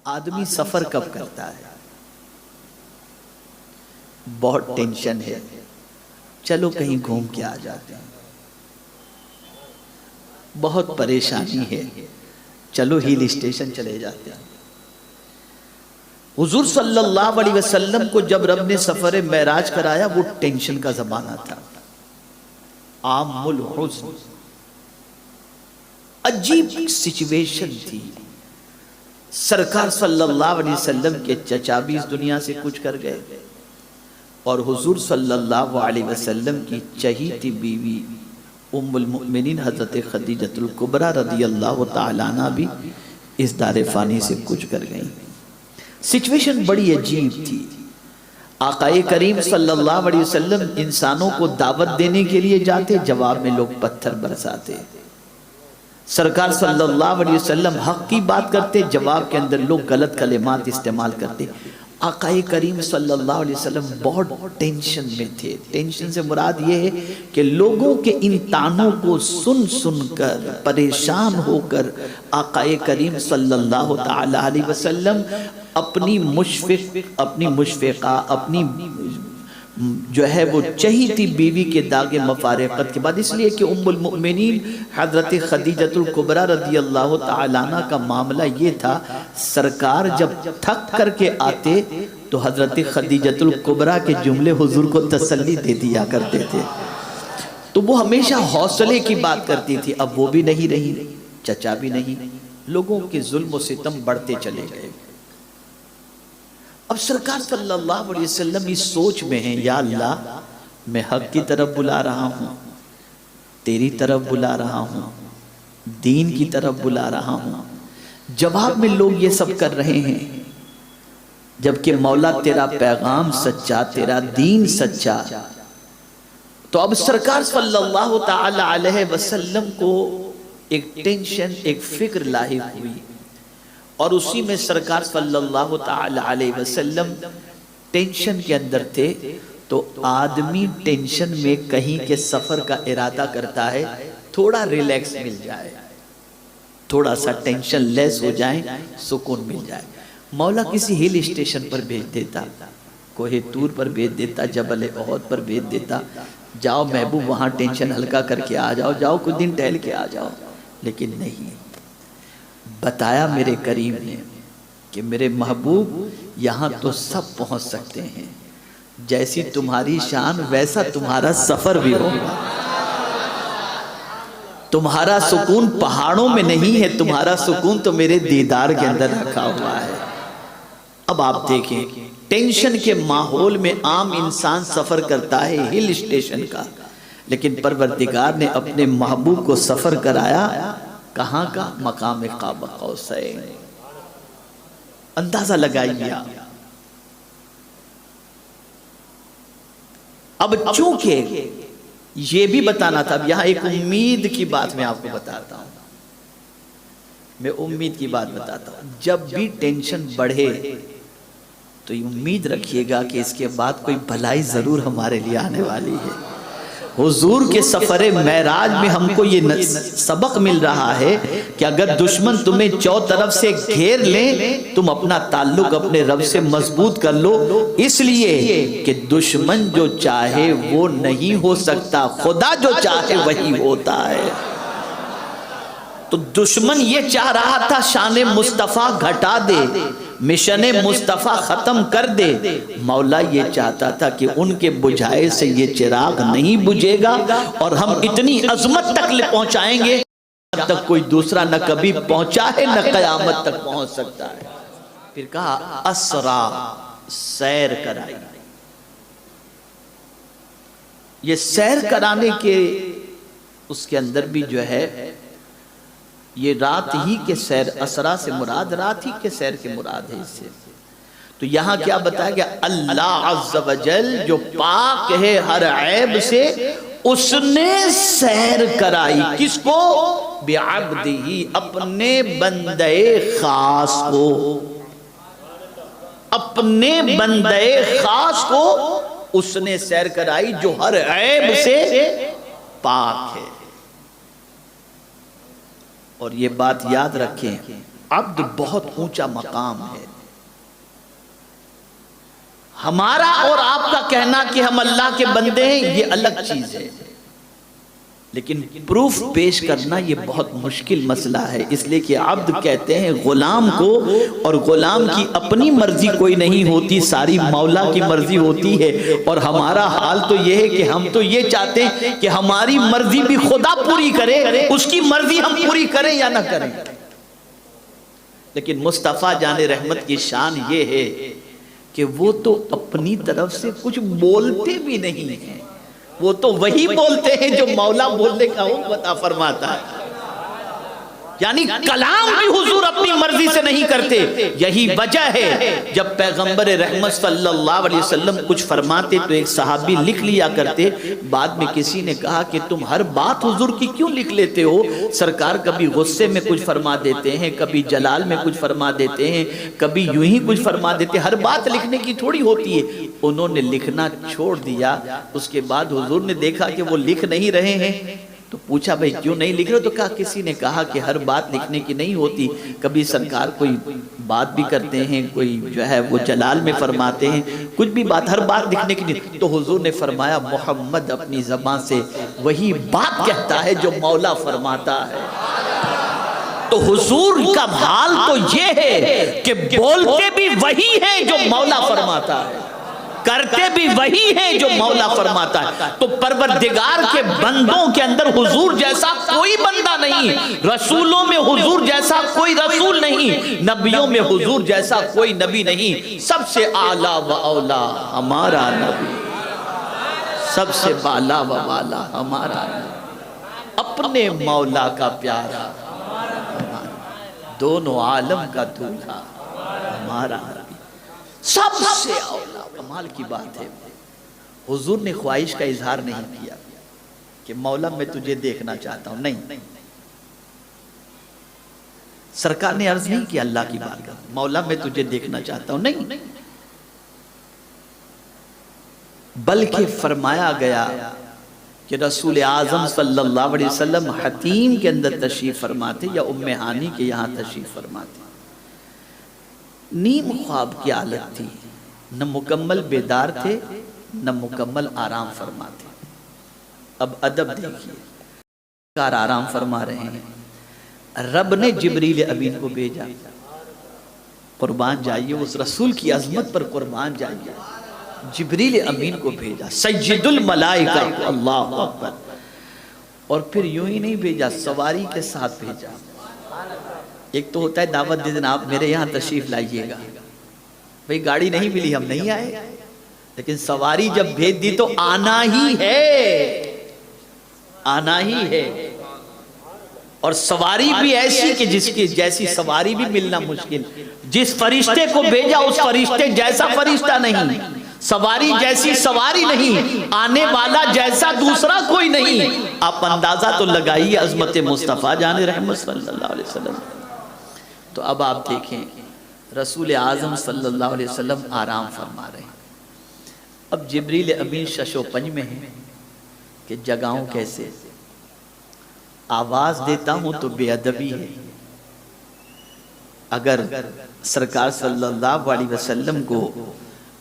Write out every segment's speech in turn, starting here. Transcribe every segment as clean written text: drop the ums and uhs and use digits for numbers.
آدمی سفر کب کرتا ہے؟ بہت ٹینشن ہے، چلو کہیں گھوم کے آ جاتے ہیں، بہت پریشانی ہے، چلو ہل اسٹیشن چلے جاتے ہیں۔ حضور صلی اللہ علیہ وسلم کو جب رب نے سفر معراج کرایا وہ ٹینشن کا زمانہ تھا، عام الحزن، عجیب سچویشن تھی۔ سرکار صلی اللہ علیہ وسلم کے چچا بھی اس دنیا سے کچھ کر گئے، اور حضور صلی اللہ علیہ وسلم کی چہیتی بیوی ام المؤمنین حضرت خدیجہ الکبریٰ رضی اللہ تعالیٰ عنہ بھی اس دار فانی سے کچھ کر گئیں۔ سچویشن بڑی عجیب تھی۔ آقا کریم صلی اللہ علیہ وسلم انسانوں کو دعوت دینے کے لیے جاتے، جواب میں لوگ پتھر برساتے۔ سرکار صلی اللہ علیہ وسلم حق کی بات کرتے، جواب کے اندر لوگ غلط کلمات استعمال کرتے۔ آقا کریم صلی اللہ علیہ وسلم بہت ٹینشن میں تھے۔ ٹینشن سے مراد یہ ہے کہ لوگوں کے ان تانوں کو سن سن کر پریشان ہو کر آقا کریم صلی اللہ تعالی علیہ وسلم اپنی مشفقہ اپنی جو ہے وہ چہیتی بیوی کے داغ مفارقت کے بعد، اس لیے کہ ام المؤمنین حضرت خدیجہ الکبریٰ رضی اللہ تعالیٰ عنہ کا معاملہ یہ تھا، سرکار جب تھک کر کے آتے تو حضرت خدیجہ الکبریٰ کے جملے حضور کو تسلی دے دیا کرتے تھے، تو وہ ہمیشہ حوصلے کی بات کرتی تھی۔ اب وہ بھی نہیں رہی، چچا بھی نہیں، لوگوں کے ظلم و ستم بڑھتے چلے گئے۔ اب سرکار صلی اللہ علیہ وسلم اس سوچ میں ہیں، یا اللہ میں حق کی طرف بلا رہا ہوں، تیری طرف بلا رہا ہوں، دین کی طرف بلا رہا ہوں، جواب میں لوگ یہ سب کر رہے ہیں، جبکہ مولا تیرا پیغام سچا، تیرا دین سچا۔ تو اب سرکار صلی اللہ تعالی علیہ وسلم کو ایک ٹینشن، ایک فکر لاحق ہوئی، اور اسی میں سرکار صلی اللہ تعالی علیہ وسلم ٹینشن کے اندر تھے۔ تو آدمی ٹینشن میں کہیں کے سفر کا ارادہ کرتا ہے، تھوڑا ریلیکس مل جائے، تھوڑا سا ٹینشن لیس ہو جائیں، سکون مل جائے۔ مولا کسی ہل اسٹیشن پر بھیج دیتا، کوہ طور پر بھیج دیتا، جبل احد پر بھیج دیتا، جاؤ محبوب وہاں ٹینشن ہلکا کر کے آ جاؤ، جاؤ کچھ دن ٹہل کے آ جاؤ۔ لیکن نہیں، بتایا میرے کریم نے کہ میرے محبوب یہاں تو سب پہنچ سکتے ہیں، جیسی تمہاری شان ویسا تمہارا سفر بھی ہوگا۔ تمہارا سکون پہاڑوں میں نہیں ہے، تمہارا سکون تو میرے دیدار کے اندر رکھا ہوا ہے۔ اب آپ دیکھیں، ٹینشن کے ماحول میں عام انسان سفر کرتا ہے ہل اسٹیشن کا، لیکن پروردگار نے اپنے محبوب کو سفر کرایا کہاں کا؟ مقام قاب قوسین۔ اندازہ لگائیے۔ اب چونکہ یہ بھی بتانا تھا، اب یہاں ایک امید کی بات میں آپ کو بتاتا ہوں، میں امید کی بات بتاتا ہوں۔ جب بھی ٹینشن بڑھے تو یہ امید رکھیے گا کہ اس کے بعد کوئی بھلائی ضرور ہمارے لیے آنے والی ہے۔ حضور کے سفر معراج میں ہم کو یہ سبق مل رہا ہے کہ اگر دشمن تمہیں چوطرف سے گھیر لیں، تم اپنا تعلق اپنے رب سے مضبوط کر لو، اس لیے کہ دشمن جو چاہے وہ نہیں ہو سکتا، خدا جو چاہے وہی ہوتا ہے۔ تو دشمن یہ چاہ رہا تھا شان مصطفیٰ گھٹا دے، مشن مصطفیٰ ختم کر دے، مولا یہ چاہتا تھا کہ ان کے بجھائے سے یہ چراغ نہیں بجھے گا، اور ہم اتنی عظمت تک لے پہنچائیں گے جب تک کوئی دوسرا نہ کبھی پہنچا ہے نہ قیامت تک پہنچ سکتا ہے۔ پھر کہا اسرا، سیر کرائی۔ یہ سیر کرانے کے اس کے اندر بھی جو ہے یہ رات ہی کے سیر، اسرا سے مراد رات ہی کے سیر کے مراد ہے اس سے۔ تو یہاں کیا بتایا گیا؟ اللہ عز و جل جو پاک ہے ہر عیب سے، اس نے سیر کرائی کس کو؟ بعبدہ، اپنے بندے خاص کو، اپنے بندے خاص کو اس نے سیر کرائی جو ہر عیب سے پاک ہے۔ اور یہ بات یاد رکھیں، عبد بہت اونچا مقام ہے، ہمارا اور آپ کا کہنا کہ ہم اللہ کے بندے ہیں یہ الگ چیز ہے، لیکن پروف پیش کرنا یہ بہت مشکل مسئلہ ہے، اس لیے کہ عبد کہتے ہیں غلام کو، اور غلام کی اپنی مرضی کوئی نہیں ہوتی، ساری مولا کی مرضی ہوتی ہے۔ اور ہمارا حال تو یہ ہے کہ ہم تو یہ چاہتے ہیں کہ ہماری مرضی بھی خدا پوری کرے، اس کی مرضی ہم پوری کریں یا نہ کریں۔ لیکن مصطفیٰ جان رحمت کی شان یہ ہے کہ وہ تو اپنی طرف سے کچھ بولتے بھی نہیں ہیں، وہ تو وہی بولتے ہیں جو مولا بولنے کا حکم عطا فرماتا ہے، یعنی کلام بھی حضور اپنی مرضی سے نہیں کرتے۔ یہی وجہ ہے جب پیغمبر رحمت صلی اللہ علیہ وسلم کچھ فرماتے تو ایک صحابی لکھ لیا کرتے، بعد میں کسی نے کہا کہ تم ہر بات حضور کی کیوں لکھ لیتے ہو؟ سرکار کبھی غصے میں کچھ فرما دیتے ہیں، کبھی جلال میں کچھ فرما دیتے ہیں، کبھی یوں ہی کچھ فرما دیتے ہیں، ہر بات لکھنے کی تھوڑی ہوتی ہے۔ انہوں نے لکھنا چھوڑ دیا، اس کے بعد حضور نے دیکھا کہ وہ لکھ نہیں رہے ہیں تو پوچھا بھائی کیوں نہیں لکھ رہے؟ تو کہا کسی نے کہا کہ ہر بات لکھنے کی نہیں ہوتی، کبھی سرکار کوئی بات بھی کرتے ہیں، کوئی جو ہے وہ جلال میں فرماتے ہیں، کچھ بھی بات، ہر بات لکھنے کی نہیں۔ تو حضور نے فرمایا محمد اپنی زبان سے وہی بات کہتا ہے جو مولا فرماتا ہے۔ تو حضور کا حال تو یہ ہے کہ بولتے بھی وہی ہیں جو مولا فرماتا ہے، کرتے بھی وہی ہیں جو مولا فرماتا ہے۔ تو پروردگار کے بندوں کے اندر حضور جیسا کوئی بندہ نہیں، رسولوں میں حضور جیسا کوئی رسول نہیں، نبیوں میں حضور جیسا کوئی نبی نہیں۔ سب سے اعلیٰ و اولا ہمارا نبی، سب سے بالا و والا ہمارا نبی، اپنے مولا کا پیارا، دونوں عالم کا دولہا ہمارا نبی، سب سے اولا۔ کمال کی بات ہے، حضور نے خواہش کا اظہار نہیں کیا کہ مولا میں تجھے دیکھنا چاہتا ہوں، نہیں۔ سرکار نے عرض نہیں کیا اللہ کی بارگاہ مولا میں تجھے دیکھنا چاہتا ہوں، نہیں، بلکہ فرمایا گیا کہ رسول اعظم صلی اللہ علیہ وسلم حتیم کے اندر تشریف فرماتے یا ام ہانی کے یہاں تشریف فرماتے، نیم خواب کی حالت تھی، نہ مکمل بیدار تھے نہ مکمل آرام فرماتے۔ اب ادب دیکھیے، کار آرام فرما رہے ہیں، رب نے جبریل امین کو بھیجا، قربان جائیے اس رسول کی عظمت پر، قربان جائیے، جبریل امین کو بھیجا، سید الملائکہ، اللہ اکبر، اور پھر یوں ہی نہیں بھیجا، سواری کے ساتھ بھیجا۔ ایک تو ہوتا ہے دعوت دے دینا آپ میرے یہاں تشریف لائیے گا، بھئی گاڑی نہیں ملی ہم نہیں آئے، لیکن سواری جب بھیج دی تو آنا ہی ہے، آنا ہی ہے، اور سواری بھی ایسی کہ جس کی جیسی سواری بھی ملنا مشکل، جس فرشتے کو بھیجا اس فرشتے جیسا فرشتہ نہیں، سواری جیسی سواری نہیں، آنے والا جیسا دوسرا کوئی نہیں۔ آپ اندازہ تو لگائیے عظمت مصطفیٰ جان رحمت صلی اللہ علیہ وسلم۔ تو اب آپ دیکھیں رسول اعظم صلی اللہ علیہ وسلم آرام فرما رہے ہیں، اب جبریل امین شش و پنج میں ہیں کہ جگاؤں کیسے، آواز دیتا ہوں تو بے ادبی ہے، اگر سرکار صلی اللہ علیہ وسلم کو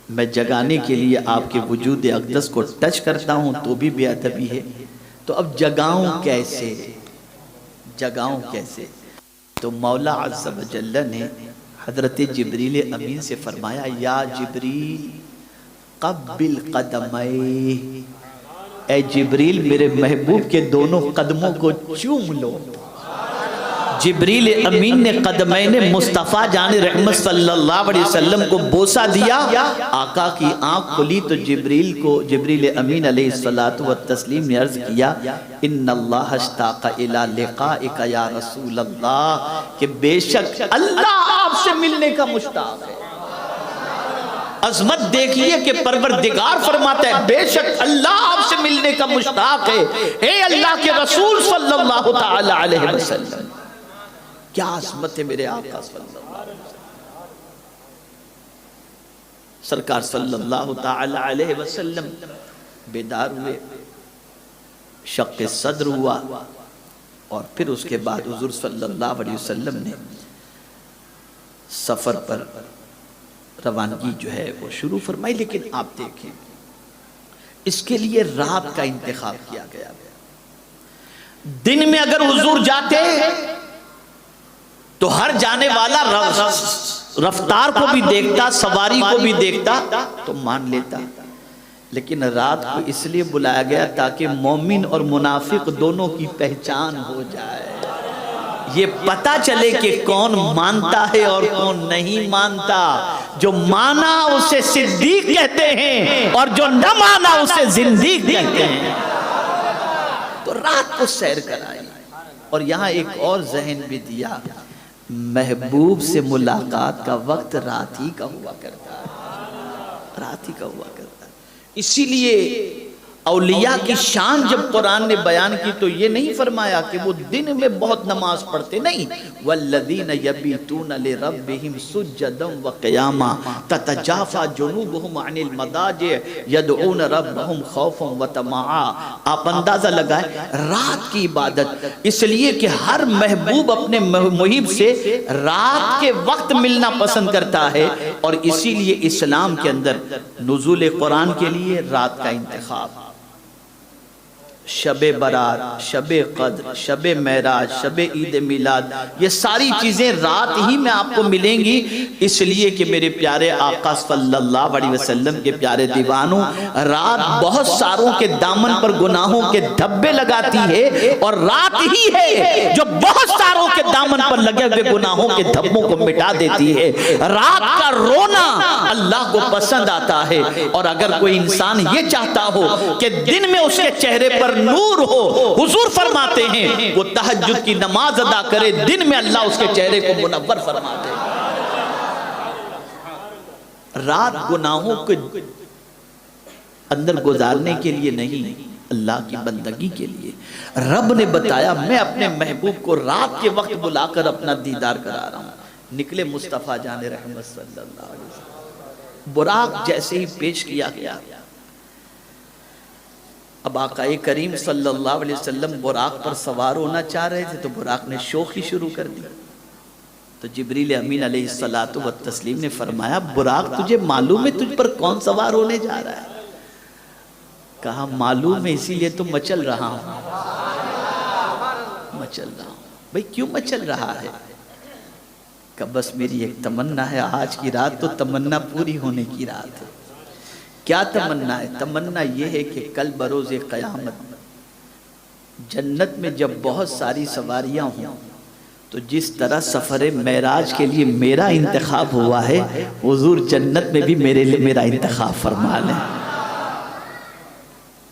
میں جگانے کے لیے آپ کے وجود اقدس کو ٹچ کرتا ہوں تو بھی بے ادبی ہے، تو اب جگاؤں کیسے، جگاؤں کیسے؟ تو مولا عز و جل نے حضرت جبریل امین سے فرمایا یا جبریل قبل قدمے، اے جبریل میرے محبوب کے دونوں قدموں کو چوم لو۔ جبریل امین نے قدمین مصطفیٰ جان رحمت صلی اللہ علیہ وسلم کو بوسہ دیا، آقا کی آنکھ کھلی تو جبریل امین علیہ الصلوۃ والتسلیم نے عرض کیا ان اللہ اشتاق الی لقائک یا رسول اللہ، کہ بے شک اللہ آپ سے ملنے کا مشتاق ہے۔ عظمت دیکھیے کہ پروردگار فرماتا ہے بے شک اللہ آپ سے ملنے کا مشتاق ہے، اے اللہ کے رسول صلی اللہ تعالی علیہ وسلم۔ کیا عظمت ہے میرے آقا صلی اللہ علیہ وسلم، سرکار صلی اللہ تعالی علیہ وسلم بیدار ہوئے، شق صدر ہوا، اور پھر اس کے بعد حضور صلی اللہ علیہ وسلم نے سفر پر روانگی جو ہے وہ شروع فرمائی. لیکن آپ دیکھیں اس کے لیے رات کا انتخاب کیا گیا. دن میں اگر حضور جاتے تو ہر جانے والا رفتار کو بھی دیکھتا، سواری کو بھی دیکھتا تو مان لیتا. لیکن رات کو اس لیے بلایا گیا تاکہ مومن اور منافق دونوں کی پہچان ہو جائے، یہ پتا چلے کہ کون مانتا ہے اور کون نہیں مانتا. جو مانا اسے صدیق کہتے ہیں اور جو نہ مانا اسے زندیق کہتے ہیں. تو رات کو سیر کرائی. اور یہاں ایک اور ذہن بھی دیا، محبوب سے ملاقات کا وقت رات ہی کا ہوا کرتا ہے، رات ہی کا ہوا کرتا ہے. اسی لیے اولیاء کی شان جب قرآن نے بیان کی تو یہ نہیں فرمایا کہ وہ دن میں بہت نماز پڑھتے، نہیں. والذین یبیتون لربہم سجدا وقیاما تتجافی جنوبہم عن المضاجع یدعون ربہم خوفا وطمعا. آپ اندازہ لگائیں رات کی عبادت، اس لیے کہ ہر محبوب اپنے محب سے رات کے وقت ملنا پسند کرتا ہے. اور اسی لیے اسلام کے اندر نزول قرآن کے لیے رات کا انتخاب. شب برات، شب قدر، شب معراج، شب عید میلاد، یہ ساری چیزیں رات ہی میں آپ کو ملیں گی. اس لیے کہ میرے پیارے آقا صلی اللہ علیہ وسلم کے پیارے دیوانوں، رات بہت ساروں کے دامن پر گناہوں کے دھبے لگاتی ہے، اور رات ہی ہے جو بہت ساروں کے دامن پر لگے ہوئے گناہوں کے دھبوں کو مٹا دیتی ہے. رات کا رونا اللہ کو پسند آتا ہے. اور اگر کوئی انسان یہ چاہتا ہو کہ دن میں اس کے چہرے پر نور ہو، حضور فرماتے ہیں وہ تہجد کی نماز ادا کرے، دن میں اللہ اس کے چہرے کو منور فرماتے ہیں. رات گناہوں کے اندر گزارنے کے لیے نہیں، اللہ کی بندگی کے لیے. رب نے بتایا میں اپنے محبوب کو رات کے وقت بلا کر اپنا دیدار کرا رہا ہوں. نکلے مصطفیٰ جان رحمت صلی اللہ علیہ وسلم. براق جیسے ہی پیش کیا گیا، اب آقا کریم صلی اللہ علیہ وسلم براق پر سوار ہونا چاہ رہے تھے تو براق نے شوخی شروع کر دی. تو جبریل امین علیہ السلام نے فرمایا براق تجھے معلوم ہے تجھ پر کون سوار ہونے جا رہا ہے؟ کہا معلوم ہے، اسی لیے تو مچل رہا ہوں. مچل رہا ہوں. بھئی کیوں مچل رہا ہے؟ کہ بس میری ایک تمنا ہے، آج کی رات تو تمنا پوری ہونے کی رات ہے. کیا تمنا ہے؟ تمنا یہ ہے کہ کل بروز قیامت جنت میں جب بہت ساری سواریاں ہوں تو جس طرح سفر معراج کے لیے میرا انتخاب ہوا ہے، حضور جنت میں بھی میرے لیے میرا انتخاب فرما لیں.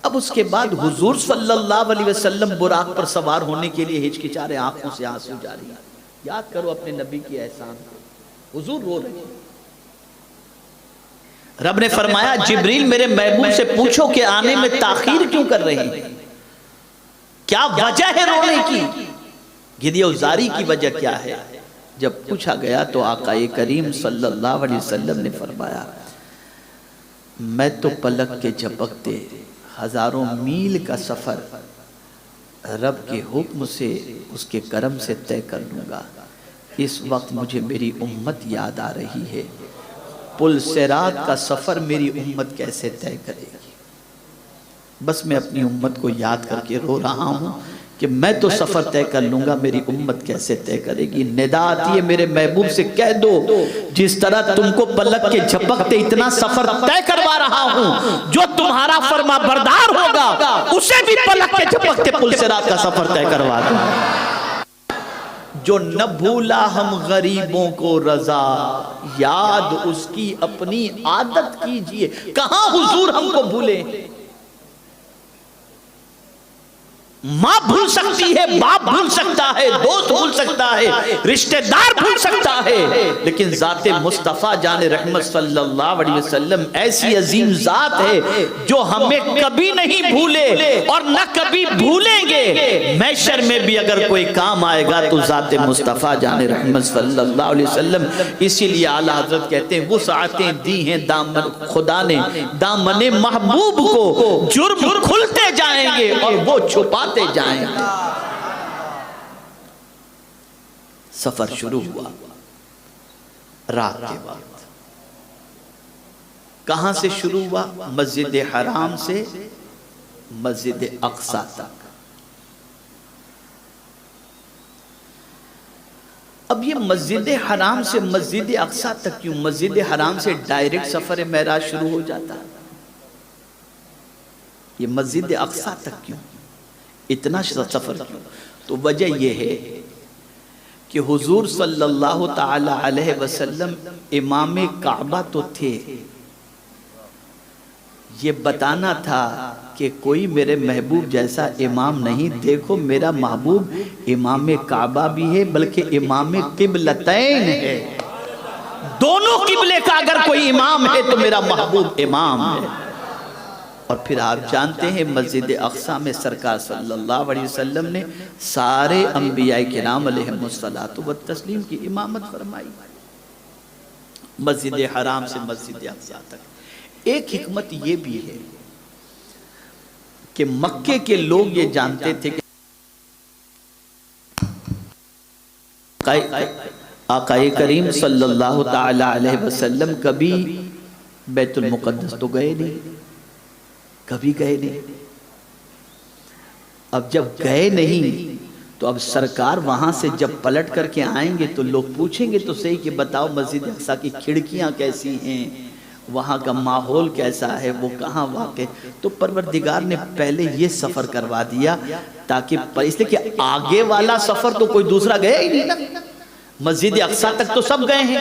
اب اس کے بعد حضور صلی اللہ علیہ وسلم براق پر سوار ہونے کے لیے ہچکچا رہے، آنکھوں سے آنسو جاری. یاد کرو اپنے نبی کی احسان. حضور رو رہے ہیں. رب نے فرمایا جبریل میرے محبوب سے پوچھو کہ آنے میں تاخیر کیوں کر رہی ہیں، کیا وجہ ہے رونے کی، گریہ وزاری کی وجہ کیا ہے؟ جب پوچھا گیا تو آقا کریم صلی اللہ علیہ وسلم نے فرمایا میں تو پلک کے جھپکتے ہزاروں میل کا سفر رب کے حکم سے اس کے کرم سے طے کر لوں گا. اس وقت مجھے میری امت یاد آ رہی ہے. پل صراط کا سفر میری امت کیسے طے کرے گی؟ بس میں اپنی امت کو یاد کر کے رو رہا ہوں کہ میں تو سفر طے کر لوں گا، میری امت کیسے طے کرے گی. ندا آتی ہے میرے محبوب سے کہہ دو جس طرح تم کو پلک کے جھپکتے اتنا سفر طے کروا رہا ہوں، جو تمہارا فرما بردار ہوگا اسے بھی پلک کے جھپکتے پل صراط کا سفر طے کروا دوں. جو نہ بھولا ہم غریبوں کو رضا، یاد اس کی اپنی عادت کیجئے. کہاں حضور ہم کو بھولے؟ ماں بھول سکتی ہے، باپ بھول سکتا ہے، دوست بھول سکتا ہے، رشتہ دار بھول سکتا ہے، لیکن ذات مصطفیٰ جان رحمت صلی اللہ علیہ وسلم ایسی عظیم ذات ہے جو ہمیں کبھی نہیں بھولے اور نہ کبھی بھولیں گے. محشر میں بھی اگر کوئی کام آئے گا تو ذات مصطفیٰ جان رحمت صلی اللہ علیہ وسلم. اسی لیے اعلیٰ حضرت کہتے ہیں وسعتیں دی ہیں دامن خدا نے دامن محبوب کو، جرم کھلتے جائیں گے اور وہ چھپاتے جائیں گے. سفر شروع ہوا رات کے وقت. کہاں سے شروع ہوا؟ مسجد حرام سے مسجد اقصی تک۔ اب یہ مسجد حرام سے مسجد اقصی تک کیوں؟ مسجد حرام سے ڈائریکٹ سفر معراج شروع ہو جاتا، یہ مسجد اقصی تک کیوں اتنا سفر کیوں؟ تو وجہ یہ ہے کہ حضور صلی اللہ تعالی علیہ وسلم امام کعبہ تو تھے، یہ بتانا تھا کہ کوئی میرے محبوب جیسا امام نہیں، دیکھو میرا محبوب امام کعبہ بھی ہے بلکہ امام قبلتین ہے، دونوں قبلے کا اگر کوئی امام ہے تو میرا محبوب امام ہے۔ اور پھر آپ جانتے ہیں مسجد اقصی میں سرکار صلی اللہ علیہ وسلم نے سارے انبیاء کرام علیہم الصلاۃ والتسلیم کی امامت فرمائی، مسجد حرام سے مسجد اقصی تک۔ ایک حکمت یہ بھی ہے کہ مکے کے لوگ یہ جانتے تھے کہ آقا کریم صلی اللہ تعالی علیہ وسلم کبھی بیت المقدس تو گئے نہیں، کبھی گئے نہیں۔ اب جب گئے نہیں تو اب سرکار وہاں سے جب پلٹ کر کے آئیں گے تو لوگ پوچھیں گے تو صحیح کہ بتاؤ مسجد اقصی کی کھڑکیاں کیسی ہیں، وہاں کا ماحول کیسا ہے، وہ کہاں واقع؟ تو پروردگار نے پہلے یہ سفر کروا دیا تاکہ اس لیے کہ آگے والا سفر تو کوئی دوسرا گیا ہی نہیں نا، مسجد اقصی تک تو سب گئے ہیں،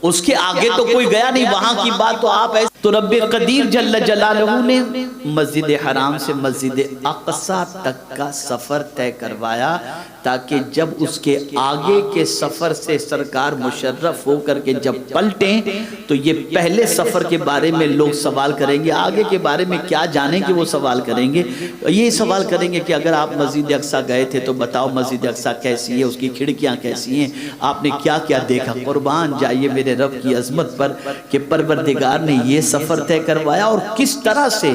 اس کے آگے تو کوئی گیا نہیں، وہاں کی بات تو آپ ایسے۔ تو رب قدیر جل جلالہ نے مسجد حرام سے مسجد اقصی تک کا سفر طے کروایا تاکہ جب اس کے آگے کے سفر سے سرکار مشرف ہو کر کے جب پلٹیں تو یہ پہلے سفر کے بارے میں لوگ سوال کریں گے، آگے کے بارے میں کیا جانیں کہ وہ سوال کریں گے، یہ سوال کریں گے کہ اگر آپ مسجد اقصی گئے تھے تو بتاؤ مسجد اقصی کیسی ہے، اس کی کھڑکیاں کیسی ہیں، آپ نے کیا کیا دیکھا؟ قربان جائیے میرے رب کی عظمت پر کہ پروردگار نے یہ سفر طے کروایا اور کس طرح سے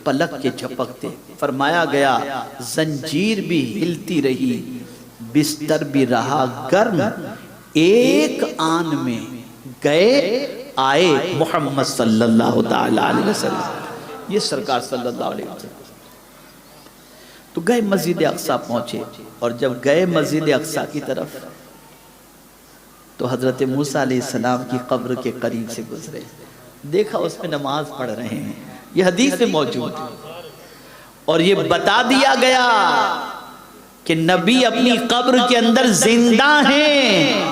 پلک کے جھپکتے۔ فرمایا گیا زنجیر بھی ہلتی رہی، بستر بھی رہا گرم، ایک آن میں گئے آئے محمد صلی اللہ تعالی علیہ وسلم، یہ سرکار صلی اللہ علیہ وسلم تو گئے مسجد اقصی پہنچے، اور جب گئے مسجد اقصی کی طرف تو حضرت موسیٰ علیہ السلام کی قبر کے قریب سے گزرے، دیکھا اس میں نماز پڑھ رہے ہیں، یہ حدیث میں موجود ہے، اور یہ بتا دیا گیا کہ نبی اپنی قبر کے اندر زندہ ہیں،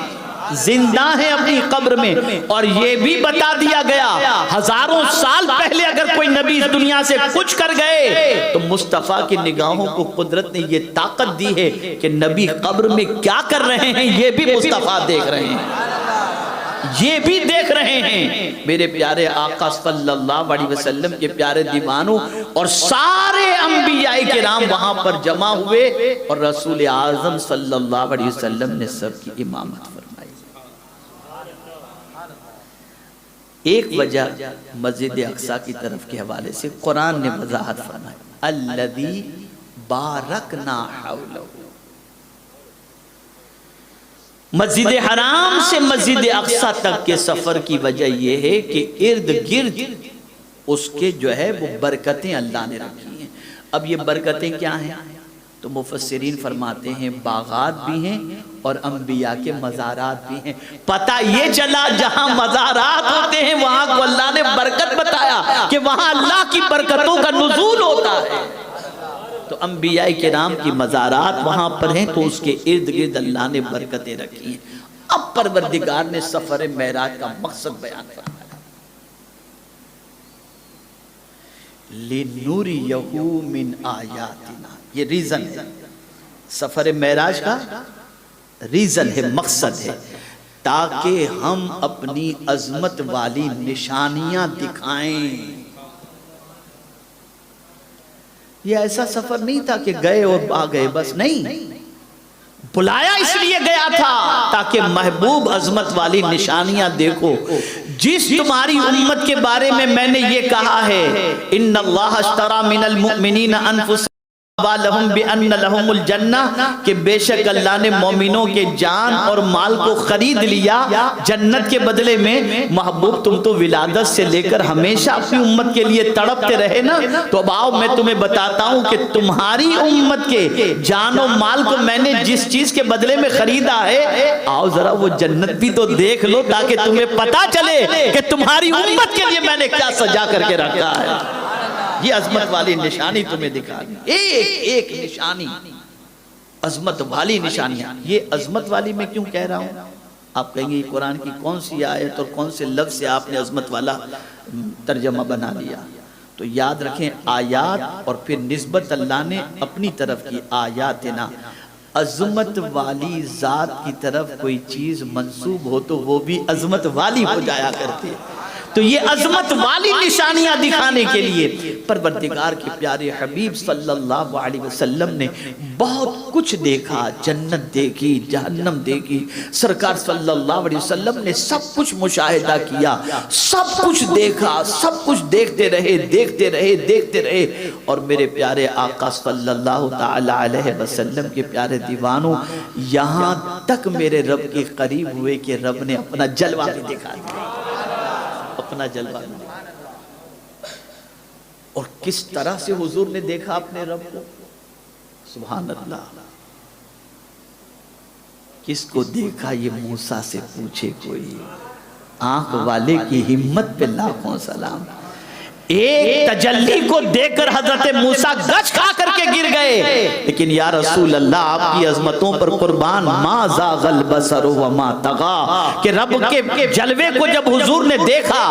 زندہ ہیں اپنی قبر میں، اور یہ بھی بتا دیا گیا ہزاروں سال پہلے اگر کوئی نبی اس دنیا سے کچھ کر گئے تو مصطفیٰ کی نگاہوں کو قدرت نے یہ طاقت دی ہے کہ نبی قبر میں کیا کر رہے ہیں یہ بھی مصطفیٰ دیکھ رہے ہیں، یہ بھی دیکھ رہے ہیں۔ میرے پیارے آقا صلی اللہ علیہ وسلم کے پیارے دیوانوں اور سارے انبیاء کرام وہاں پر جمع ہوئے اور رسول اعظم صلی اللہ علیہ وسلم نے سب کی امامت فرمائی۔ ایک وجہ مسجد اقصی کی طرف کے حوالے سے قرآن نے وضاحت فرمائی، الذی بارکنا حولہ، مسجد حرام سے مسجد اقصی تک کے سفر کی وجہ یہ ہے کہ ارد گرد اس کے جو ہے وہ برکتیں اللہ نے رکھی ہیں۔ اب یہ برکتیں کیا ہیں؟ تو مفسرین فرماتے ہیں باغات بھی ہیں اور انبیاء کے مزارات بھی ہیں۔ پتہ یہ چلا جہاں مزارات ہوتے ہیں وہاں کو اللہ نے برکت بتایا کہ وہاں اللہ کی برکتوں کا نزول ہوتا ہے، تو انبیاء کرام کی مزارات وہاں پر ہیں تو اس کے ارد گرد اللہ نے برکتیں رکھی ہیں۔ اب پروردگار نے سفر معراج کا مقصد بیان فرمایا، لِنُرِيَهُ مِنْ آیاتنا، یہ ریزن ہے سفر معراج کا، ریزن ہے، مقصد ہے تاکہ ہم اپنی عظمت والی نشانیاں دکھائیں۔ یہ ایسا سفر نہیں تھا کہ گئے اور آ گئے بس، نہیں، بلایا اس لیے گیا تھا تاکہ محبوب عظمت والی نشانیاں دیکھو۔ جس تمہاری امت کے بارے میں نے یہ کہا ہے، ان اللہ اشتری من المؤمنین انفسهم لہم بأن لہم الجنہ کہ بے شک اللہ نے مومنوں کے جان اور مال کو خرید لیا جنت کے بدلے میں۔ محبوب تم تو ولادت سے لے کر ہمیشہ اپنی امت کے لیے تڑپتے رہے نا، تو اب آؤ میں تمہیں بتاتا ہوں کہ تمہاری امت کے جان و مال کو میں نے جس چیز کے بدلے میں خریدا ہے، آؤ ذرا وہ جنت بھی تو دیکھ لو تاکہ تمہیں پتا چلے کہ تمہاری امت کے لیے میں نے کیا سجا کر کے رکھا ہے۔ یہ عظمت والی نشانی تمہیں دکھا دی، ایک ایک نشانی عظمت والی نشانیاں۔ یہ عظمت والی میں کیوں کہہ رہا ہوں؟ آپ کہیں گے یہ قرآن کی کون سی آیت اور کون سے لفظ سے آپ نے عظمت والا ترجمہ بنا لیا؟ تو یاد رکھیں آیات اور پھر نسبت اللہ نے اپنی طرف کی، آیاتنا عظمت والی ذات کی طرف کوئی چیز منسوب ہو تو وہ بھی عظمت والی ہو جایا کرتی ہے۔ تو یہ عظمت والی نشانیاں دکھانے کے لیے پروردگار کے پیارے حبیب صلی اللہ علیہ وسلم نے بہت کچھ دیکھا، جنت دیکھی، جہنم دیکھی، سرکار صلی اللہ علیہ وسلم نے سب کچھ مشاہدہ کیا، سب کچھ دیکھا، سب کچھ دیکھتے رہے دیکھتے رہے دیکھتے رہے، اور میرے پیارے آقا صلی اللہ تعالی علیہ وسلم کے پیارے دیوانوں یہاں تک میرے رب کے قریب ہوئے کہ رب نے اپنا جلوہ بھی دکھا دیا، اپنا جلوہ بھی دکھا۔ اور کس طرح سے حضور نے دیکھا اپنے رب کو، سبحان اللہ۔ کس کو دیکھا یہ موسیٰ سے پوچھے کوئی، آنکھ والے کی ہمت پہ لاکھوں سلام۔ ایک تجلی کو دیکھ کر حضرت موسیٰ گچ کھا کر کے گر گئے، لیکن یا رسول اللہ آپ کی عظمتوں پر قربان، ما زاغ البصر وما طغى، کہ رب کے جلوے کو جب حضور نے دیکھا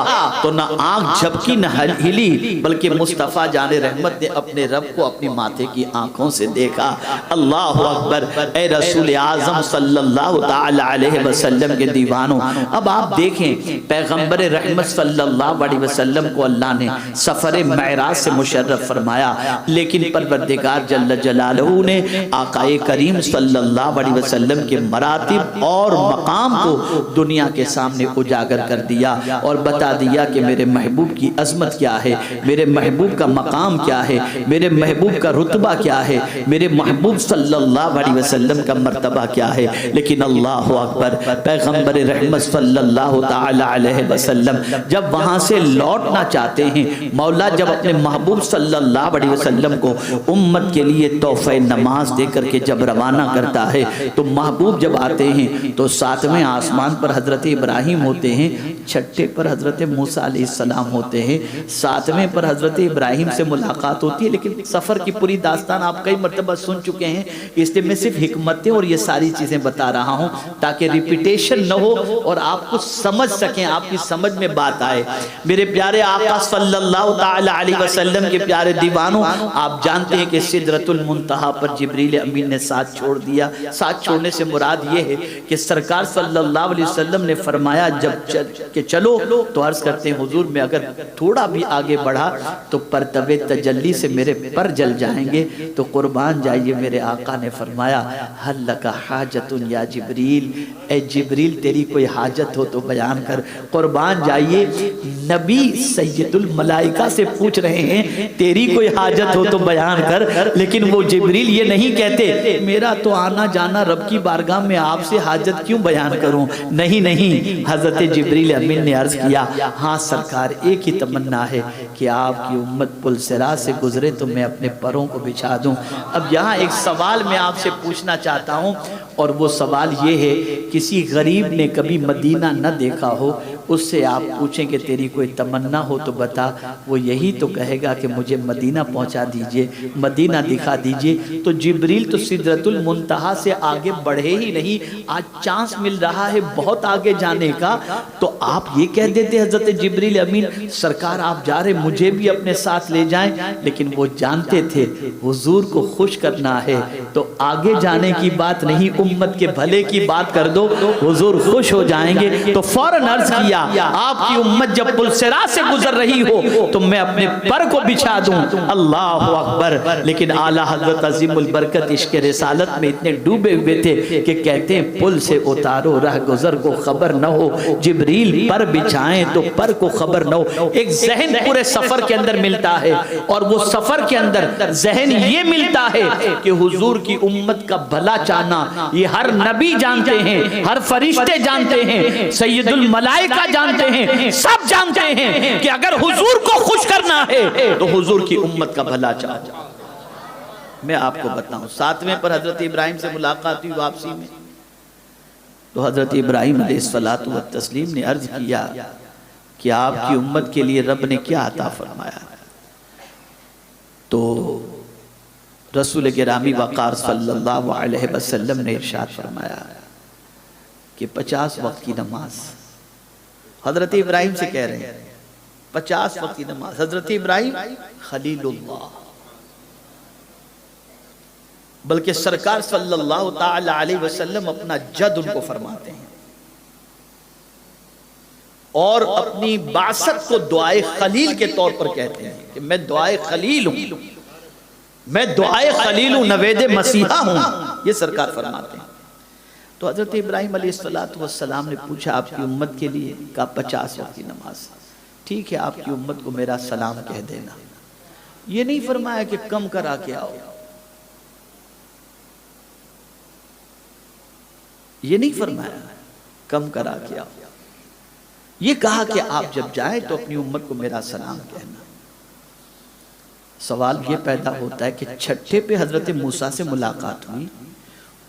تو نہ آنکھ جھپکی نہ ہلی، بلکہ مصطفیٰ جان رحمت نے اپنے رب کو اپنی ماتھے کی آنکھوں سے دیکھا۔ اللہ اکبر، اے رسول اعظم صلی اللہ تعالی علیہ وسلم کے دیوانوں، اب آپ دیکھیں پیغمبر رحمت صلی اللہ علیہ وسلم کو اللہ نے سفر معراج سے مشرف فرمایا، لیکن پروردگار جل جلالہ نے آقا کریم صلی اللہ علیہ وسلم کے مراتب اور مقام کو دنیا کے سامنے اجاگر کر دیا اور بتا دیا کہ میرے محبوب کی عظمت کیا ہے، میرے محبوب کا مقام کیا ہے، میرے محبوب کا رتبہ کیا ہے، میرے محبوب صلی اللہ علیہ وسلم کا مرتبہ کیا ہے۔ لیکن اللہ اکبر، پیغمبر رحمت صلی اللہ تعالی علیہ وسلم جب وہاں سے لوٹنا چاہتے ہیں، مولا جب اپنے محبوب صلی اللہ علیہ وسلم کو امت کے لیے تحفہ نماز دے کر کے جب روانہ کرتا ہے تو محبوب جب آتے ہیں تو ساتویں آسمان پر حضرت ابراہیم ہوتے ہیں، چھٹے پر حضرت موسیٰ علیہ السلام ہوتے ہیں، ساتویں پر حضرت ابراہیم سے ملاقات ہوتی ہے۔ لیکن سفر کی پوری داستان آپ کئی مرتبہ سن چکے ہیں، اس لیے میں صرف حکمتیں اور یہ ساری چیزیں بتا رہا ہوں تاکہ ریپیٹیشن نہ ہو اور آپ کو سمجھ سکیں، آپ کی سمجھ میں بات آئے۔ میرے پیارے آقا صلی اللہ تعالی علیہ وسلم کے پیارے دیوانوں، آپ جانتے ہیں کہ سدرۃ المنتہا پر جبریل امین نے ساتھ چھوڑ دیا۔ ساتھ چھوڑنے سے مراد یہ ہے کہ سرکار صلی اللہ علیہ وسلم نے فرمایا جب کہ چلو تو عرض کرتے ہیں حضور میں اگر تھوڑا بھی آگے بڑھا تو پرتو تجلی سے میرے پر جل جائیں گے، تو قربان جائیے میرے آقا نے فرمایا حل لک حاجت یا جبریل، اے جبریل تیری کوئی حاجت ہو تو بیان کر۔ قربان جائیے نبی سید الملائکہ سے پوچھ رہے ہیں تیری کوئی حاجت ہو تو بیان کر، لیکن وہ جبریل یہ نہیں کہتے میرا تو آنا جانا رب کی بارگاہ میں آپ سے حاجت کیوں بیان کروں، نہیں نہیں، حضرت جبریل امین نے عرض کیا ہاں سرکار ایک ہی تمنا ہے کہ آپ کی امت پل صراط سے گزرے تو میں اپنے پروں کو بچھا دوں۔ اب یہاں ایک سوال میں آپ سے پوچھنا چاہتا ہوں، اور وہ سوال یہ ہے کسی غریب نے کبھی مدینہ نہ دیکھا ہو، اس سے آپ پوچھیں کہ تیری کوئی تمنا ہو تو بتا، وہ یہی تو کہے گا کہ مجھے مدینہ پہنچا دیجئے، مدینہ دکھا دیجئے۔ تو جبریل تو سدرۃ المنتہا سے آگے بڑھے ہی نہیں، آج چانس مل رہا ہے بہت آگے جانے کا، تو آپ یہ کہہ دیتے حضرت جبریل امین سرکار آپ جا رہے مجھے بھی اپنے ساتھ لے جائیں، لیکن وہ جانتے تھے حضور کو خوش کرنا ہے تو آگے جانے کی بات نہیں، امت کے بھلے کی بات کر دو، حضور خوش ہو جائیں گے۔ تو فوراً عرض کیا دیا آپ کی امت جب پل صراط سے گزر رہی ہو تو میں اپنے پر کو بچھا دوں. اللہ اکبر. لیکن اعلیٰ حضرت عظیم البرکت عشق رسالت میں اتنے ڈوبے ہوئے تھے کہ کہتے ہیں پل سے اتارو رہ گزر کو خبر نہ ہو, جبریل پر بچھائیں تو پر کو خبر نہ ہو. ایک ذہن پورے سفر کے اندر ملتا ہے, اور وہ سفر کے اندر ذہن یہ ملتا ہے کہ حضور کی امت کا بھلا چاہنا یہ ہر نبی جانتے ہیں, ہر فرشتے جانتے ہیں, سید الملائکہ جانتے ہیں, سب جانتے ہیں کہ اگر حضور کو خوش کرنا ہے تو حضور کی امت کا بھلا چاہو. میں آپ کو بتاؤں, 7ویں پر حضرت ابراہیم سے ملاقات ہوئی واپسی میں, تو حضرت ابراہیم علیہ الصلوۃ والتسلیم نے عرض کیا کہ آپ کی امت کے لیے رب نے کیا عطا فرمایا. تو رسول گرامی وقار صلی اللہ علیہ وسلم نے ارشاد فرمایا کہ 50 وقت کی نماز. حضرت ابراہیم سے کہہ رہے ہیں 50 وقت کی نماز. حضرت ابراہیم خلیل اللہ, بلکہ سرکار صلی اللہ تعالی علیہ وسلم اپنا جد ان کو فرماتے ہیں, اور اپنی بعثت کو دعائے خلیل کے طور پر کہتے ہیں کہ میں دعائے خلیل ہوں, میں دعائے خلیل ہوں, نوید مسیحہ ہوں, یہ سرکار فرماتے ہیں. تو حضرت ابراہیم علیہ السلام نے پوچھا آپ کی امت کے لیے, کہا 50 وقت کی نماز. ٹھیک ہے, آپ کی امت کو میرا سلام کہہ دینا. یہ نہیں فرمایا کہ کم کرا کے آؤ, یہ نہیں فرمایا کم کرا کے آؤ, یہ کہا کہ آپ جب جائیں تو اپنی امت کو میرا سلام کہنا. سوال یہ پیدا ہوتا ہے کہ چھٹے پہ حضرت موسیٰ سے ملاقات ہوئی,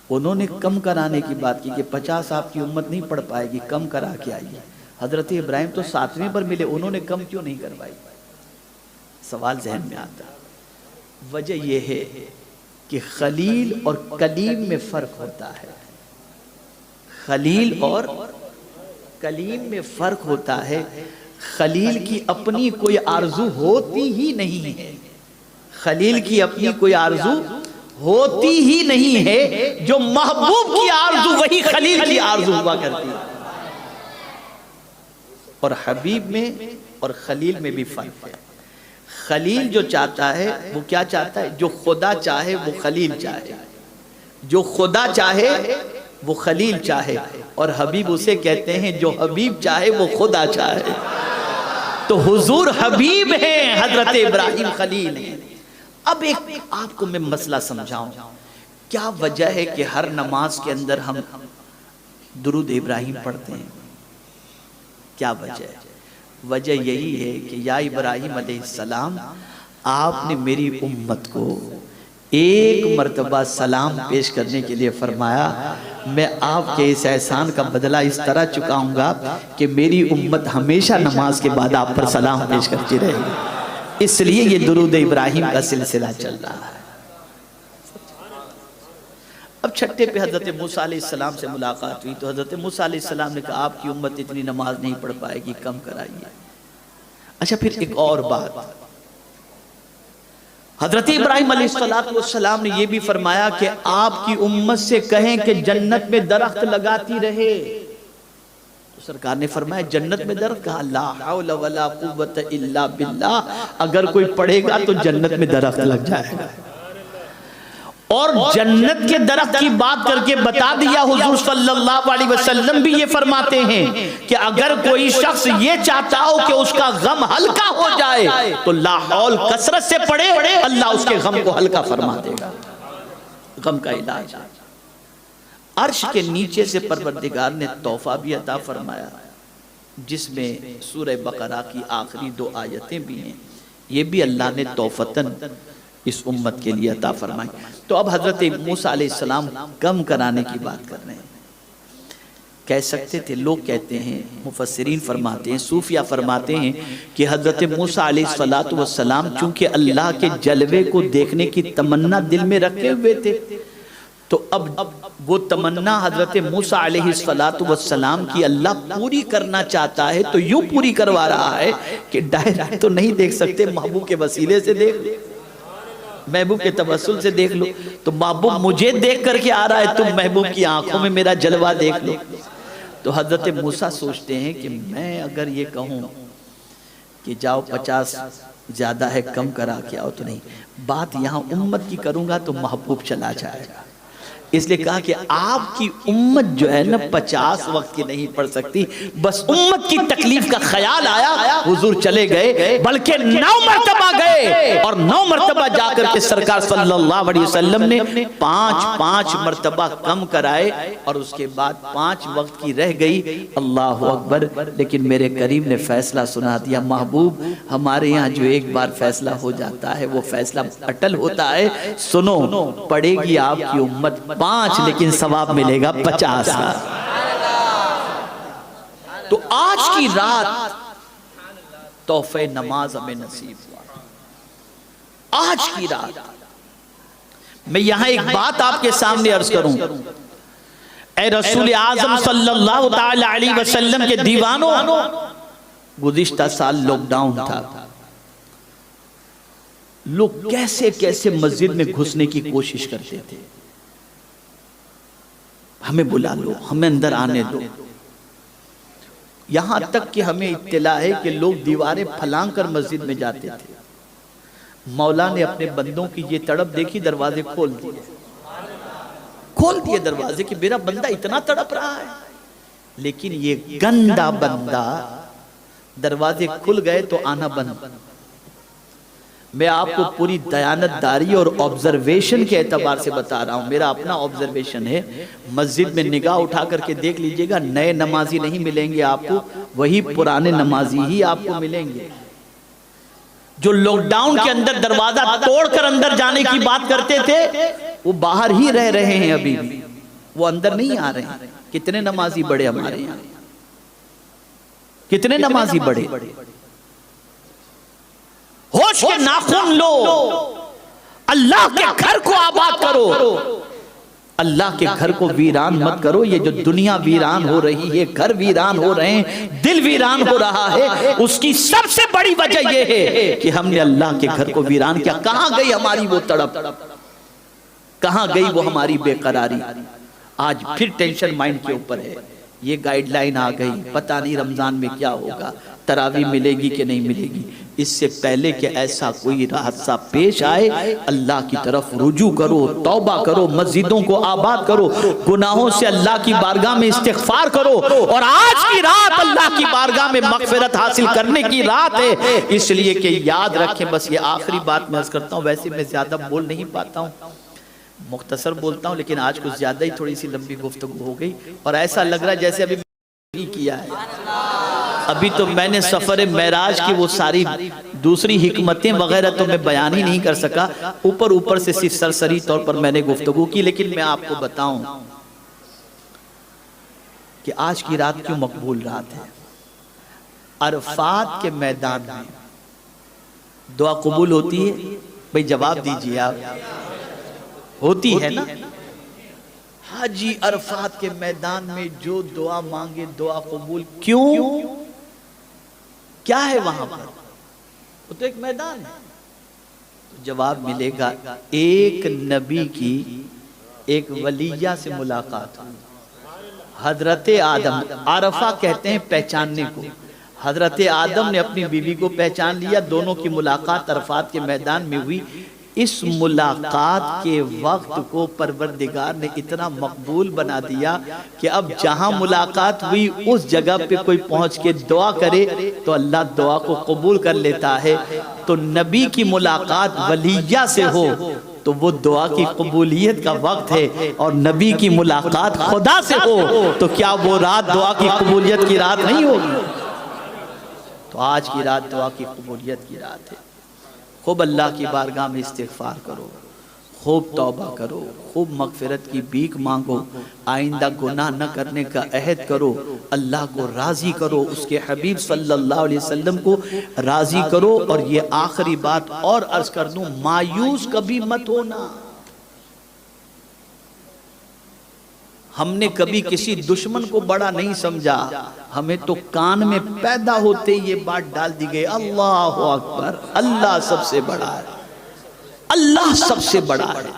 انہوں نے کم کرانے کی بات کی کہ 50 آپ کی امت نہیں پڑھ پائے گی, کم کرا کے آئیے. حضرت ابراہیم تو 7ویں پر ملے, انہوں نے کم کیوں نہیں کروائی؟ سوال ذہن میں آتا. وجہ یہ ہے کہ خلیل اور کلیم میں فرق ہوتا ہے. خلیل اور کلیم میں فرق ہوتا ہے. خلیل کی اپنی کوئی آرزو ہوتی ہی نہیں ہے, خلیل کی اپنی کوئی آرزو ہوتی ہی نہیں ہے. جو محبوب کی آرزو وہی خلیل کی آرزو ہوا کرتی ہے. اور حبیب میں اور خلیل میں بھی فرق ہے. خلیل جو چاہتا ہے وہ کیا چاہتا ہے؟ جو خدا چاہے وہ خلیل چاہے, جو خدا چاہے وہ خلیل چاہے, اور حبیب اسے کہتے ہیں جو حبیب چاہے وہ خدا چاہے. تو حضور حبیب ہیں, حضرت ابراہیم خلیل ہیں. اب ایک آپ کو میں مسئلہ سمجھاؤں, کیا وجہ ہے کہ ہر نماز کے اندر ہم درود ابراہیم پڑھتے ہیں؟ کیا وجہ ہے؟ وجہ یہی ہے کہ یا ابراہیم علیہ السلام, آپ نے میری امت کو ایک مرتبہ سلام پیش کرنے کے لیے فرمایا, میں آپ کے اس احسان کا بدلہ اس طرح چکاؤں گا کہ میری امت ہمیشہ نماز کے بعد آپ پر سلام پیش کرتی رہے گی. اس لیے یہ درود ابراہیم کا سلسلہ چل رہا ہے. اب چھٹے پہ حضرت موسیٰ علیہ السلام سے ملاقات ہوئی, تو حضرت موسیٰ علیہ السلام نے کہا آپ کی امت اتنی نماز نہیں پڑھ پائے گی, کم کرائیے. اچھا, پھر ایک اور بات, حضرت ابراہیم علیہ السلام نے یہ بھی فرمایا کہ آپ کی امت سے کہیں کہ جنت میں درخت لگاتی رہے. تو سرکار نے فرمایا جنت میں درخت, کہا لا حول ولا قوت الا باللہ, اگر کوئی پڑھے گا تو جنت میں درخت لگ جائے گا. اور جنت کے درخت کی بات کر کے بتا دیا. حضور صلی اللہ علیہ وسلم بھی یہ فرماتے ہیں کہ اگر کوئی شخص یہ چاہتا ہو کہ اس کا غم ہلکا ہو جائے تو لا حول کثرت سے پڑھے, اللہ اس کے غم کو ہلکا فرما دے گا. غم کا علاج. عرش کے نیچے سے پروردگار نے تحفہ بھی عطا فرمایا, جس میں سورہ بقرہ کی آخری 2 آیتیں بھی ہیں. یہ بھی اللہ نے تحفتاً اس امت کے لیے عطا فرمائی. تو اب حضرت موسیٰ علیہ السلام کم کرانے کی بات کر رہے ہیں. کہہ سکتے تھے, لوگ کہتے ہیں, مفسرین فرماتے ہیں, صوفیہ فرماتے ہیں کہ حضرت موسیٰ علیہ السلام چونکہ اللہ کے جلوے کو دیکھنے کی تمنا دل میں رکھے ہوئے تھے, تو اب وہ تمنا حضرت موسیٰ علیہ السلام کی اللہ پوری کرنا چاہتا ہے. تو یوں پوری کروا رہا ہے کہ ڈائریکٹ تو نہیں دیکھ سکتے, محبوب کے وسیلے سے دیکھ لو, محبوب کے توسل سے دیکھ لو. تو محبوب مجھے دیکھ کر کے آ رہا ہے, تم محبوب کی آنکھوں میں میرا جلوہ دیکھ لو. تو حضرت موسیٰ سوچتے ہیں کہ میں اگر یہ کہوں کہ جاؤ 50 زیادہ ہے کم کرا کے آؤ تو نہیں، بات یہاں امت کی کروں گا تو محبوب چلا جائے گا، اس لیے کہا کہ آپ کی امت جو ہے نا 50 وقت کی نہیں پڑھ سکتی، بس امت کی تکلیف کا خیال آیا، حضور چلے گئے، بلکہ 9 مرتبہ گئے اور 9 مرتبہ جا کر کے سرکار صلی اللہ علیہ وسلم نے 5 مرتبہ کم کرائے اور اس کے بعد 5 وقت کی رہ گئی۔ اللہ اکبر۔ لیکن میرے کریم نے فیصلہ سنا دیا، محبوب ہمارے یہاں جو ایک بار فیصلہ ہو جاتا ہے وہ فیصلہ اٹل ہوتا ہے، سنو پڑے گی آپ کی امت 5 لیکن ثواب ملے گا 50 کا۔ تو آج کی رات تحفہ نماز ہمیں نصیب ہوا، آج کی رات۔ میں یہاں ایک بات آپ کے سامنے عرض کروں، اے رسول اعظم صلی اللہ تعالی علیہ وسلم کے دیوانوں، گزشتہ سال لاک ڈاؤن تھا، لوگ کیسے کیسے مسجد میں گھسنے کی کوشش کرتے تھے، ہمیں بلا لو، ہمیں اندر آنے دو، یہاں تک کہ ہمیں اطلاع ہے کہ لوگ دیواریں پھلانگ کر مسجد میں جاتے تھے۔ مولا نے اپنے بندوں کی یہ تڑپ دیکھی، دروازے کھول دیے دروازے کہ میرا بندہ اتنا تڑپ رہا ہے، لیکن یہ گندا بندہ، دروازے کھل گئے تو آنا بند۔ میں آپ کو پوری دیانت داری اور آبزرویشن کے اعتبار سے بتا رہا ہوں، میرا اپنا آبزرویشن ہے، مسجد میں نگاہ اٹھا کر کے دیکھ لیجئے گا، نئے نمازی نہیں ملیں گے آپ کو، وہی پرانے نمازی ہی آپ کو ملیں گے۔ جو لاک ڈاؤن کے اندر دروازہ توڑ کر اندر جانے کی بات کرتے تھے، وہ باہر ہی رہ رہے ہیں ابھی بھی، وہ اندر نہیں آ رہے ہیں۔ کتنے نمازی بڑے ہمارے یہاں، کتنے نمازی بڑے، ہوش کے ناخن لو، اللہ کے گھر کو آباد کرو، اللہ کے گھر کو ویران مت کرو۔ یہ جو دنیا ویران ہو رہی ہے، گھر ویران ہو رہے ہیں، دل ویران ہو رہا ہے، اس کی سب سے بڑی وجہ یہ ہے کہ ہم نے اللہ کے گھر کو ویران کیا۔ کہاں گئی ہماری وہ تڑپ، کہاں گئی وہ ہماری بے قراری؟ آج پھر ٹینشن مائنڈ کے اوپر ہے، یہ گائیڈ لائن آ گئی، پتہ نہیں رمضان میں کیا ہوگا، تراویح ملے گی کہ نہیں ملے گی۔ اس سے پہلے کہ ایسا کوئی حادثہ پیش آئے، اللہ کی طرف رجوع کرو، توبہ کرو، مسجدوں کو آباد کرو، گناہوں سے اللہ کی بارگاہ میں استغفار کرو، اور آج کی رات اللہ کی بارگاہ میں مغفرت حاصل کرنے کی رات ہے۔ اس لیے کہ یاد رکھیں، بس یہ آخری بات میں عرض کرتا ہوں، ویسے میں زیادہ بول نہیں پاتا ہوں، مختصر بولتا ہوں، لیکن آج کچھ زیادہ ہی تھوڑی سی لمبی گفتگو ہو گئی، اور ایسا لگ رہا ہے جیسے ابھی نہیں کیا ہے۔ ابھی تو میں نے سفر معراج کی وہ ساری دوسری حکمتیں وغیرہ تو میں بیان ہی نہیں کر سکا، اوپر سے صرف سرسری طور پر میں نے گفتگو کی، لیکن میں آپ کو بتاؤں کہ آج کی رات کیوں مقبول رات ہے۔ عرفات کے میدان میں دعا قبول ہوتی ہے؟ بھئی جواب دیجئے آپ، ہوتی ہے نا؟ حاجی عرفات کے میدان میں جو دعا مانگے دعا قبول، کیوں؟ کیا ہے وہاں پر؟ وہ تو ایک میدان ہے۔ تو جواب ملے گا، ایک نبی کی ایک ولیہ سے ملاقات ہوئی، حضرت آدم، عرفہ کہتے ہیں پہچاننے کو، حضرت آدم نے اپنی بیوی کو پہچان لیا، دونوں کی ملاقات عرفات کے میدان میں ہوئی۔ اس ملاقات کے وقت کو پروردگار نے اتنا مقبول بنا دیا کہ اب جہاں ملاقات ہوئی اس جگہ پہ کوئی پہنچ کے دعا کرے تو اللہ دعا کو قبول کر لیتا ہے۔ تو نبی کی ملاقات ولیہ سے ہو تو وہ دعا کی قبولیت کا وقت ہے، اور نبی کی ملاقات خدا سے ہو تو کیا وہ رات دعا کی قبولیت کی رات نہیں ہوگی؟ تو آج کی رات دعا کی قبولیت کی رات ہے۔ خوب اللہ کی بارگاہ میں استغفار کرو، خوب توبہ کرو، خوب مغفرت کی بھیک مانگو، آئندہ گناہ نہ کرنے کا عہد کرو، اللہ کو راضی کرو، اس کے حبیب صلی اللہ علیہ وسلم کو راضی کرو۔ اور یہ آخری بات اور عرض کر دوں، مایوس کبھی مت ہونا۔ ہم نے کبھی کسی دشمن کو بڑا نہیں سمجھا، ہمیں تو کان میں پیدا ہوتے یہ بات ڈال دی گئی، اللہ اکبر، اللہ سب سے بڑا ہے، اللہ سب سے بڑا ہے،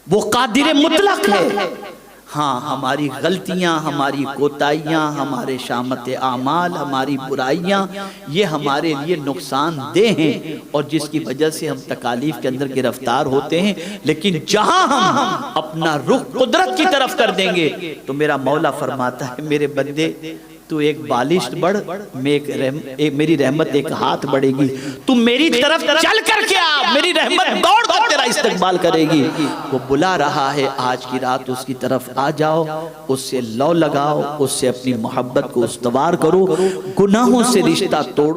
وہ قادر مطلق ہے، ہاں ہماری غلطیاں، ہماری کوتاہیاں، ہمارے شامت اعمال، ہماری برائیاں، یہ ہمارے لیے نقصان دہ ہیں اور جس کی وجہ سے ہم تکالیف کے اندر گرفتار ہوتے ہیں. لیکن جہاں ہم اپنا رخ قدرت کی طرف کر دیں گے تو میرا مولا فرماتا ہے میرے بندے تو ایک بالشت بڑھ، میری رحمت ایک ہاتھ بڑھے گی، تم میری طرف چل کر کے آ، میری رحمت دوڑ کر تیرا استقبال کرے گی. وہ بلا رہا ہے آج کی رات اس کی طرف آ جاؤ، اس سے لو لگاؤ، اس سے اپنی محبت کو استوار کرو، گناہوں سے رشتہ توڑو.